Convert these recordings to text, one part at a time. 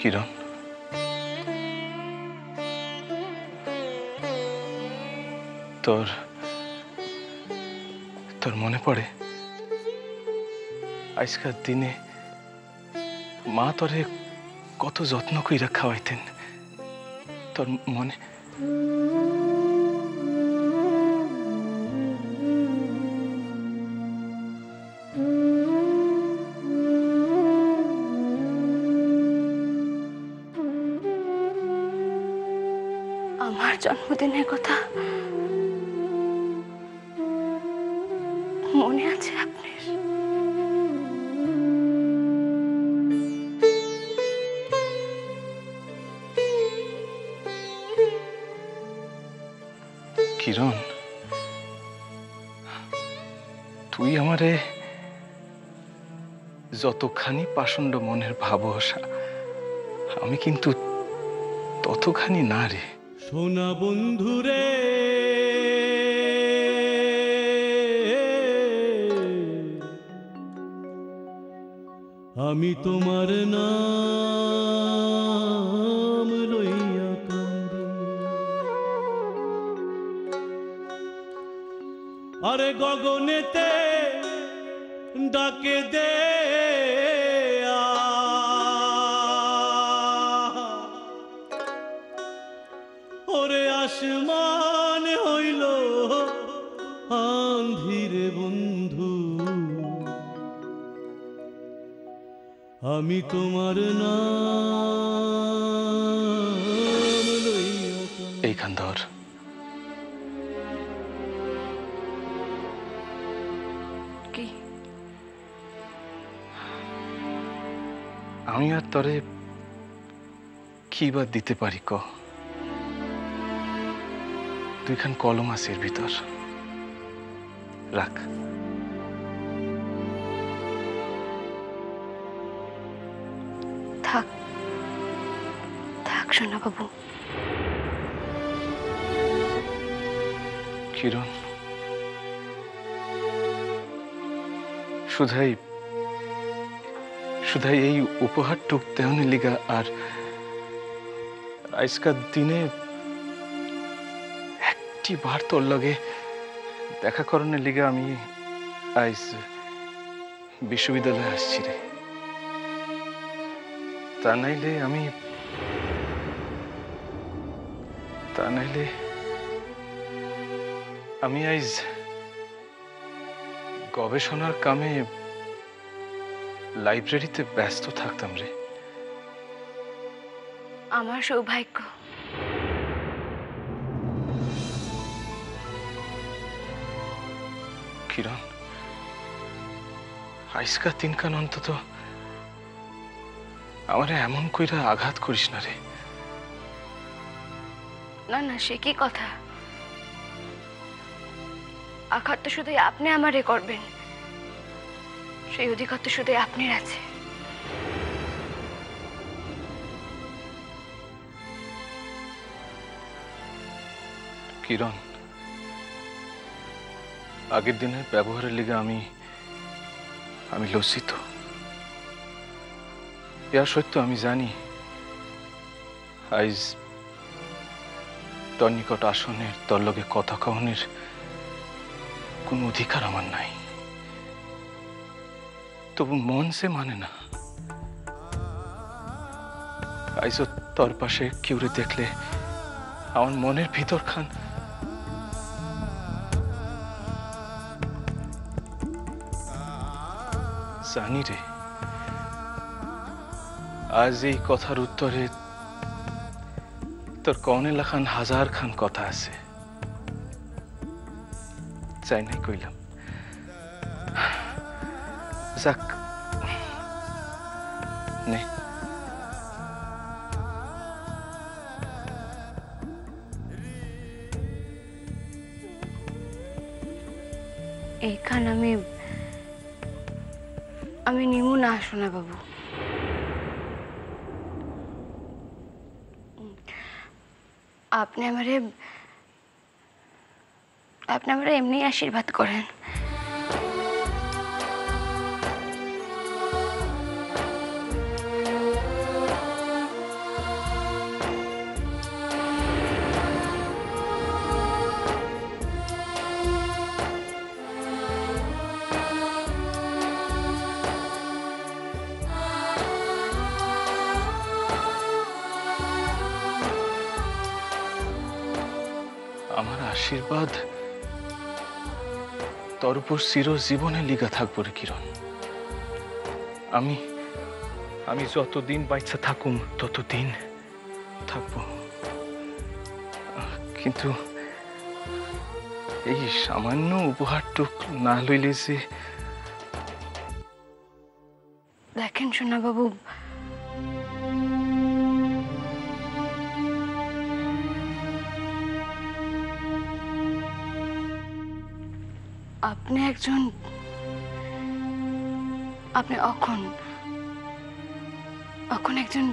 কিরণ, তোর তোর মনে পড়ে আজকাল দিনে মা তোরে কত যত্ন কইরা খাওয়াইতেন? তোর মনে আমার জন্মদিনের কথা মনে আছে আপনার? কিরণ, তুই আমারে যতখানি পাষণ্ড মনের ভাবসা, আমি কিন্তু ততখানি না রে। সোনা বন্ধুরে আমি তোমার নাম লইয়া কান্দি, আরে গগনেতে ডাকে দে ওরে আসমান হইল আন্ধিরে বন্ধু, আমি তোমার নাম লইয়া এইখান ধর। কি? আমি আর তরে কি বা দিতে পারি ক? দুইখান কলম আছে এর ভিতর, রাখ। থাক থাক সোনা বাবু। কিরণ, শুধাই শুধাই এই উপহারটুক দেওয়ানের লিগা আর আজকাল দিনে একটি বার তোর লগে দেখা করণের লিগা আমি আজ বিশ্ববিদ্যালয়ে আসছি রে। তা নাইলে আমি আজ গবেষণার কামে লাইব্রেরিতে ব্যস্ত থাকতাম রে। আমার সৌভাগ্য। কিরণ, আজকা তিনখান অন্তত আমারে এমন কইরা আঘাত করিস না রে। না না, সে কি কথা? আঘাত তো শুধু আপনি আমারে করবেন, সেই অধিকার তো শুধু আপনার আছে। কিরণ, আগের দিনের ব্যবহারের লিগে আমি লজ্জিত। ইয়া সত্য আমি জানি আজ তোর নিকট আসনের, তোর লগে কথা কহনের কোন অধিকার আমার নাই, তবু মন সে মানে না। আজ তোর পাশে কেউরে দেখলে আমার মনের ভিতর খান জানি রে, আজ এই কথার উত্তরে তোর কনে লেখান হাজার খান কথা আছে, চাই নাই কইলাম। যাক নে, এইখান আমি নিমু না সোনা বাবু। আপনি আমারে এমনি আশীর্বাদ করেন। আমার আশীর্বাদ তোর উপর চিরজীবনে লিগা থাকবো রে কিরণ। আমি আমি যতদিন বাইচা থাকুম ততদিন থাকবো। কিন্তু এই সামান্য উপহারটুক না লইলে যে। দেখেন সোনা বাবু, আপনি একজন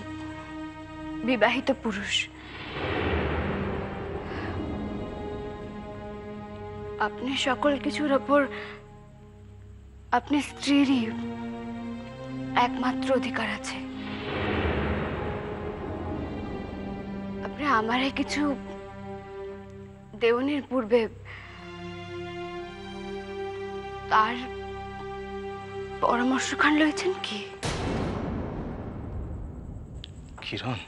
বিবাহিত পুরুষ। আপনি সকল কিছুর ওপর আপনি স্ত্রীরই একমাত্র অধিকার আছে। আপনি আমারে কিছু দেওয়ানির পূর্বে তার পরামর্শ খান লইছেন কি? কিরণ,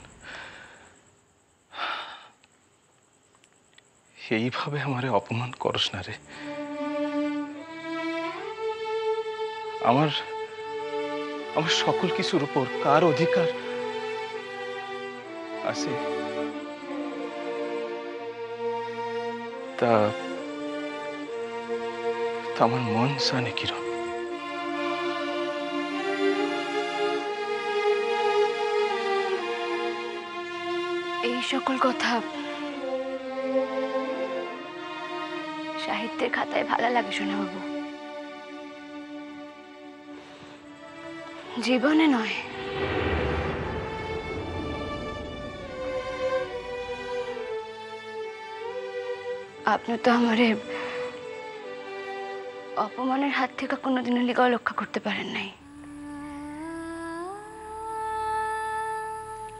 এইভাবে আমারে অপমান করস না রে। আমার আমার সকল কিছুর উপর কার অধিকার আছে তা আমার মন জানে কিরণ। এই সকল কথা সাহিত্যের খাতায় ভালো লাগে শোনা বাবু, জীবনে নয়। আপনি তো আমারে অপমানের হাত থেকে কোনোদিনও লিগাও রক্ষা করতে পারেন নাই,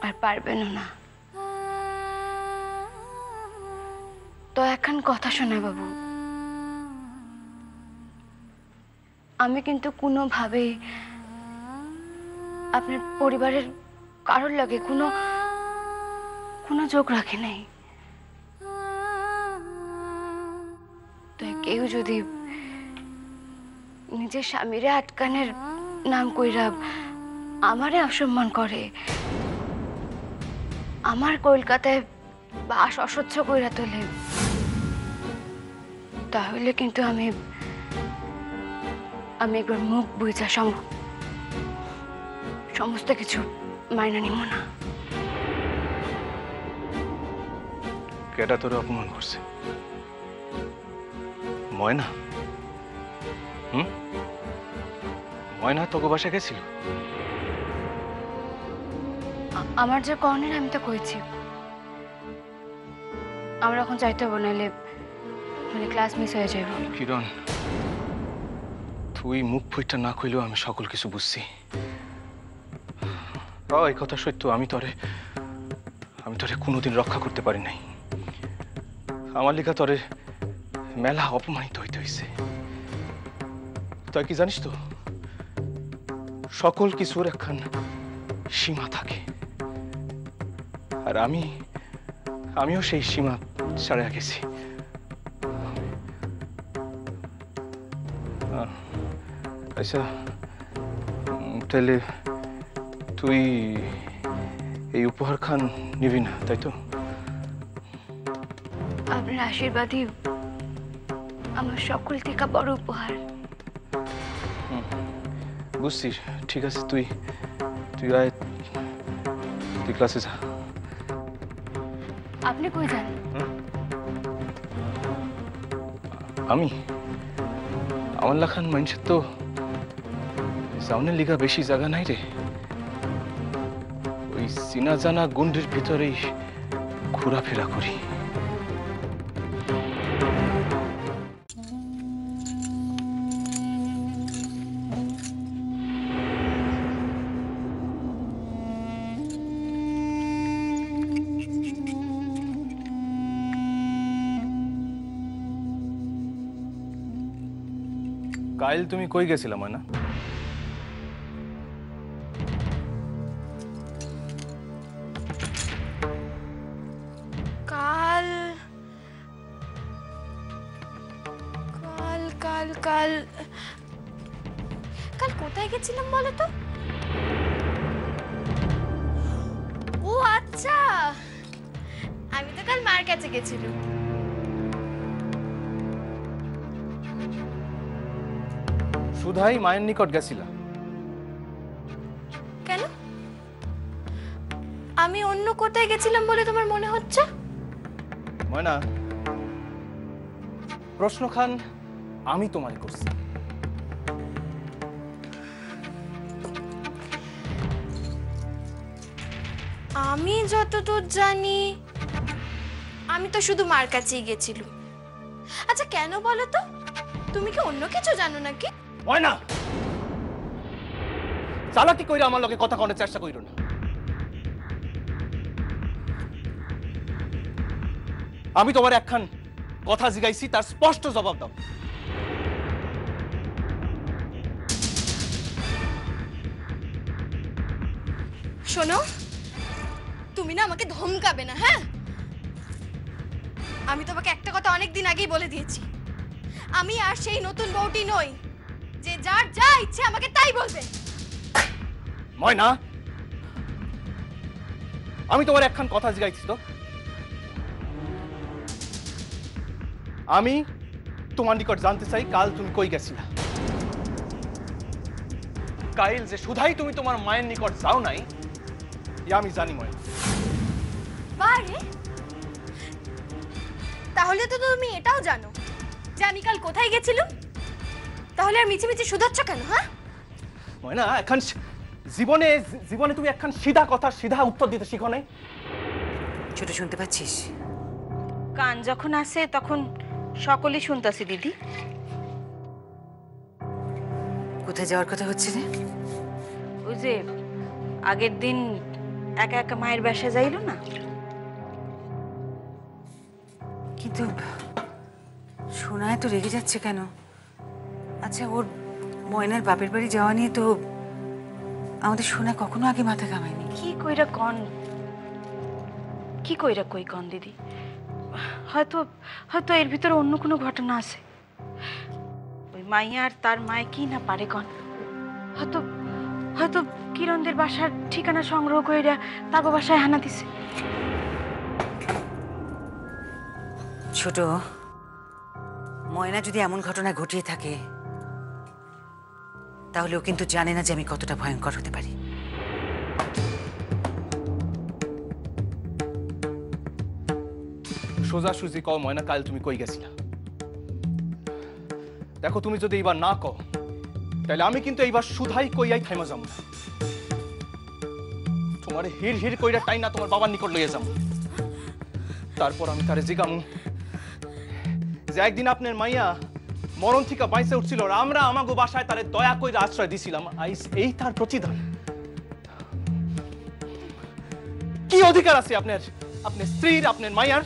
আর পারবেনও না। তো এখন কথা শোনা বাবু, আমি কিন্তু কোনোভাবেই আপনার পরিবারের কারোর লাগে কোনো যোগ রাখে নাই। তো কেউ যদি নিজের স্বামীরে আটকানের নাম কইরা আমারে অসম্মান করে, আমার কলকাতায় বাস অসহ্য কইরা তোলে, তাহলে কিন্তু আমি একবার মুখ বুঝা সমস্ত কিছু মাইনা নিব না। কেডা তোরে অপমান করছে? ময়না? ময়না তোকে বাসা গেছিল? আমার যে কর্নের আমি তো কইছি, আমরা এখন চাইতে হবো, নাহলে মানে ক্লাস মিস হয়ে যাবে। কিরণ, তুই মুখ ফুইটা না কইলেও আমি সকল কিছু বুঝছি। এই কথা সত্য, আমি তোরে কোনোদিন রক্ষা করতে পারি নাই। আমার লিখা তোরে মেলা অপমানিত হইতে হইছে। তুই কি জানিস তো, সকল কিছুর একখান সীমা থাকে, আর আমিও সেই সীমা ছাড়া গেছি। আচ্ছা, তাহলে তুই এই উপহার খান নিবি না, তাই তো? আপনার আশীর্বাদই আমার সকল থেকে বড় উপহার। বুঝছিস, ঠিক আছে, তুই আয়, তুই ক্লাসে যা। আপনি কই যান? আমার লাখান মানুষের তো সাউনের লিগা বেশি জায়গা নাই রে। ওই চিনা জানা গুন্ডের ভিতরেই ঘোরাফেরা করি। কাল তুমি কই গেছিলা ময়না? কাল কাল কাল কাল কোথায় গেছিলাম বলো তো? ও আচ্ছা, আমি তো কাল মার কাছে গেছিলাম। সুধাই মায়ের নিকট গেছিলা? কেন? আমি অন্য কোথায় গেছিলাম বলে তোমার মনে হচ্ছে? ময়না, প্রশ্ন খান আমি তোমায় করছি। আমি যতদূর জানি আমি তো শুধু মার কাছেই গেছিলাম। আচ্ছা কেন বলো তো? তুমি কি অন্য কিছু জানো নাকি? ময়না, চালাকি কইরা আমার লগে কথা কনের চেষ্টা কইরো না। আমি তোমার একখান কথা জিগাইছি, তার স্পষ্ট জবাব দাও। শোনো, তুমি না আমাকে ধমকাবে না, হ্যাঁ? আমি তোমাকে একটা কথা অনেক দিন আগেই বলে দিয়েছি, আমি আর সেই নতুন বউটি নই যে যার যা ইচ্ছে আমাকে তাই বলবে। ময়না, আমি তোমার একখান কথা জিগাইছি তো। আমি তোমার নিকট জানতে চাই কাল তুমি কই গেছিলা। কাইল যে শুধাই তুমি তোমার মায়ের নিকট যাও নাই ই আমি জানি ময়না। বারে, তাহলে তো তুমি এটাও জানো যে আমি কাল কোথায় গেছিলাম। তাহলে আর মিছিমিছি শুধাচ্ছ কেন, হ্যাঁ? ময়না, এখন জীবনে জীবনে তুমি একখান সিধা কথা সিধা উত্তর দিতে শিখো নাই। ছোট শুনতে পাচ্ছিস? কান যখন আসে তখন সকলেই শুনতাছি দিদি। কোথায় যাওয়ার কথা হচ্ছে রে? ওই যে আগের দিন একা একা মায়ের বাসায় যাইল না, কিন্তু সোনায় তো রেগে যাচ্ছে কেন? আচ্ছা, ওর ময়নার বাপের বাড়ি যাওয়া নিয়ে তো আমাদের সোনা কখনো আগে মাথা ঘামায়নি। কি কইরা কন, কি কইরা কই কন দিদি? হয়তো হয়তো এর ভিতরে অন্য কোনো ঘটনা আছে। ওই মাইয়া আর তার মায়ে কি না পারে কন? হয়তো হয়তো কিরণদের বাসার ঠিকানা সংগ্রহ কইরা তাগো বাসায় হানা দিছে। ছোট, ময়না যদি এমন ঘটনা ঘটিয়ে থাকে তাহলে ও কিন্তু জানে না যে আমি কতটা ভয়ঙ্কর হতে পারি। সোজাসুজি কও ময়না, কাল তুমি কই গেছিলা? দেখো, তুমি যদি এইবার না কও তাহলে আমি কিন্তু এইবার শুধাই কইয়াই থাইমা যাবো না। তোমার হির হির কইরা টাই না তোমার বাবার নিকট লইয়া যাবো। তারপর আমি তারে জিগামু যে একদিন আপনার মাইয়া মরণ থেকে বাইসে উঠছিল, আর আমরা আমাগো বাসায় তারে দয়া কইরা আশ্রয় দিছিলাম। আইস এই তার প্রতিদান। কি অধিকার আছে আপনার আপনার স্ত্রীর, আপনার মাইয়ার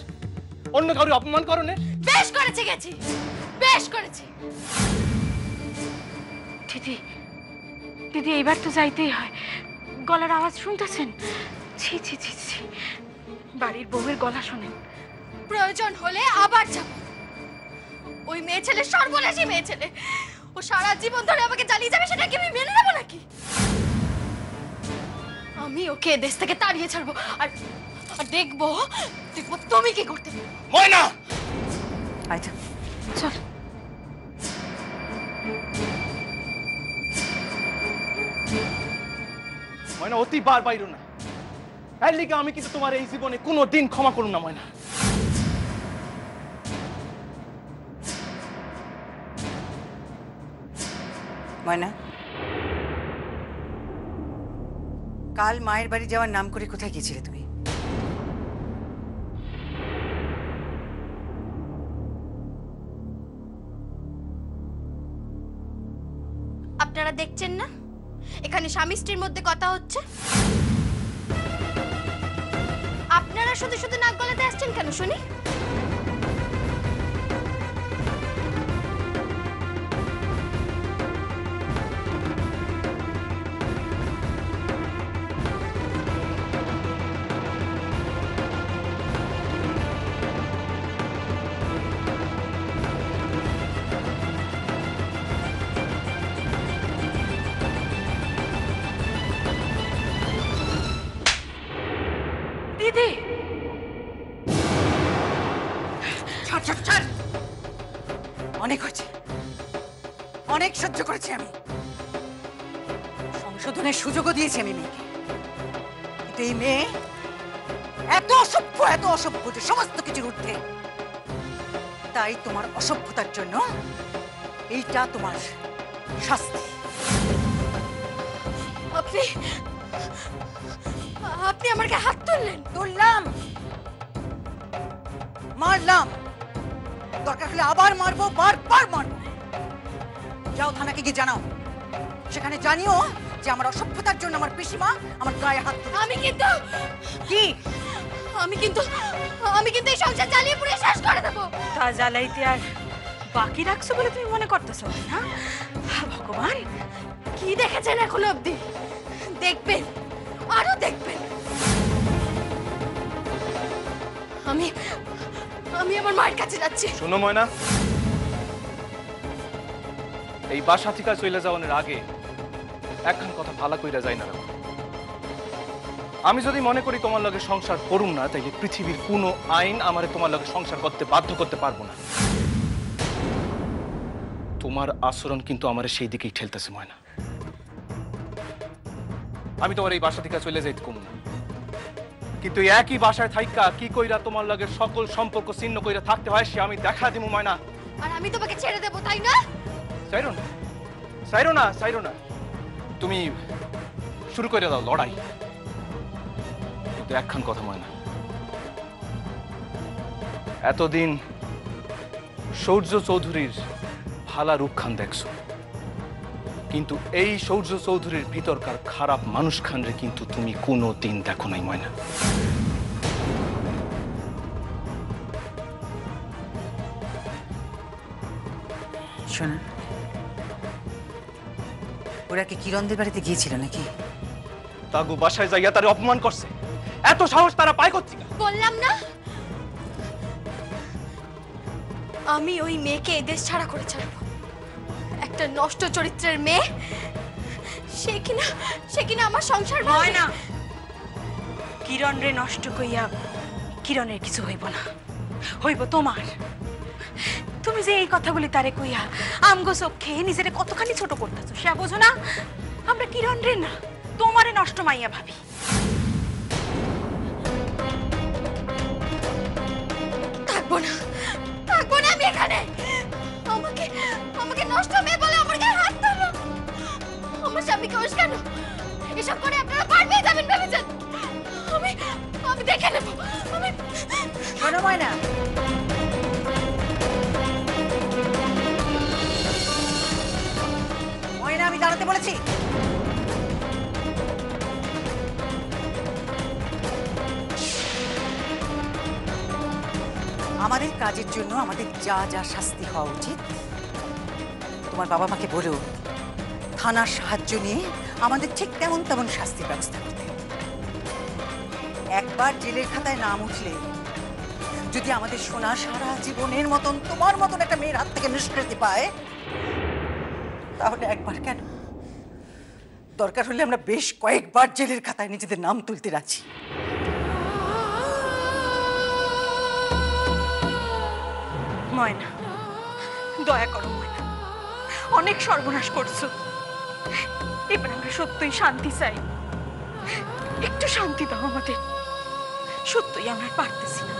অন্য কারো অপমান করণের? বেশ করেছে গেছি, বেশ করেছি। দিদি দিদি, এইবার তো যাইতেই হয়। গলার আওয়াজ শুনতেছেন? ছি ছি ছি ছি, বাড়ির বউয়ের গলা শোনেন। প্রয়োজন হলে আবার যাব। ওই মেয়ে ছেলে সর্বনাশী মেয়ে ছেলে, ও সারা জীবন ধরে আমাকে জ্বালিয়ে যাবে, সেটা কি আমি মেনে নেবো নাকি? আমি ওকে এ দেশ থেকে তাড়িয়ে ছাড়বো, আর আর দেখবো দেখবো তুমি কি করতে পারো। ময়না, আচ্ছা চল। ময়না, অতি বার বাইরো না। এর লিগে আমি কিন্তু তোমার এই জীবনে কোনো দিন ক্ষমা করুন না ময়না। ময়না, কাল মায়ের বাড়ি যাওয়ার নাম করে কোথায় গিয়েছিলে তুমি? আপনারা দেখছেন না এখানে স্বামী স্ত্রীর মধ্যে কথা হচ্ছে? আপনারা শুধু শুধু নাক গলাতে আসছেন কেন শুনি? দে। ছাড় ছাড় ছাড়, অনেক হয়েছে, অনেক সহ্য করেছি আমি। সংশোধনের সুযোগও দিয়েছি আমি মেয়েকে, কিন্তু এই মেয়ে এত অসভ্য যে সমস্ত কিছুর ঊর্ধ্বে। তাই তোমার অসভ্যতার জন্য এইটা তোমার শাস্তি। আপনি আপনি আমার গায়ে হাত তুললেন। তুললাম, মারলাম, দরকার হলে আবার মারবো, বারবার মারবো। যাও থানাকে গিয়ে জানাও, সেখানে জানিও যে আমার অসভ্যতার জন্য আমার পিসিমা আমার গায়ে হাত তুলেছে। আমি কিন্তু এই সংসার জ্বালিয়ে পুড়ে শেষ করে দেবো। তা জ্বালাইতে আর বাকি রাখছো বলে তুমি মনে করতেছো না? ভগবান, কি দেখেছেন এখনো অবধি? দেখবেন, আরো দেখবেন। আমি আমার মায়ের কাছে যাচ্ছি। শোনো ময়না, এই বাসা থেকে চলে যাওয়ার আগে একখান কথা ভালো কইরা যাই না। আমি যদি মনে করি তোমার লগে সংসার করুম না, তাইলে পৃথিবীর কোনো আইন আমারে তোমার লগে সংসার করতে বাধ্য করতে পারবো না। তোমার আচরণ কিন্তু আমারে সেই দিকেই ঠেলতেছে ময়না। আমি তোমার এই বাসা থেকে চলে যাইতে কম না, কিন্তু একই বাসায় থাইকা কি কইরা তোমার লগে সকল সম্পর্ক ছিন্ন কইরা থাকতে হয় সে আমি দেখা দিমু ময়না। আর আমি তোমাকে ছেড়ে দেবো, তাই না? চাইরো না, চাইরো না, চাইরো না। তুমি শুরু করে দাও লড়াই, কিন্তু একখান কথা ময়না, এতদিন সৌর্য চৌধুরীর ভালা রূপখান দেখছো, কিন্তু এই সৌর্য চৌধুরীর ভিতরকার খারাপ মানুষ খানরে কিন্তু তুমি কোনো দিন দেখো নাই ময়না। শোনা, ওরা কি কিরণদের বাড়িতে গিয়েছিল নাকি? তাগো বাসায় যাইয়া তারে অপমান করছে, এত সাহস তারা পায় কোত্থেকে? বললাম না, আমি ওই মেয়েকে এদেশ ছাড়া করে ছাড়বো। একটা নষ্ট চরিত্রের মেয়ে, সে কিনা আমার সংসার হয় না। কিরণ রে নষ্ট কইয়া কিরণের কিছু হইব না, হইব তোমার। তুমি যে এই কথাগুলি তারে কইয়া আমগো চোখে নিজেরে কতখানি ছোট করতেছো সে বোঝো না? আমরা কিরণ রে না, তোমারে নষ্ট মাইয়া ভাবি। থাকবো না আমি এখানে। আমাকে নষ্ট মেয়ে বলে আমার গায়ে হাত তোলো। আমার স্বামীকে উস্কান কেন? এসব করে আপনারা পার পেয়ে যাবেন ভেবেছেন? আমি দেখে নেবো। শোনো ময়না, ময়না আমি দাঁড়াতে বলেছি। আমাদের কাজের জন্য আমাদের যা যা শাস্তি হওয়া উচিত তোমার বাবা মাকে বলেও থানার সাহায্য নিয়ে আমাদের ঠিক তেমন তেমন শাস্তির ব্যবস্থা করতে। একবার জেলের খাতায় নাম উঠলে যদি আমাদের সোনা সারা জীবনের মতন তোমার মতন একটা মেয়ের হাত থেকে নিষ্কৃতি পায়, তাহলে একবার কেন, দরকার হলে আমরা বেশ কয়েকবার জেলের খাতায় নিজেদের নাম তুলতে রাজি। ময়না, দয়া করো ময়না, অনেক সর্বনাশ করছো। এবার আমরা সত্যই শান্তি চাই, একটু শান্তি দাও আমাদের। সত্যই আমরা পারতেছি না।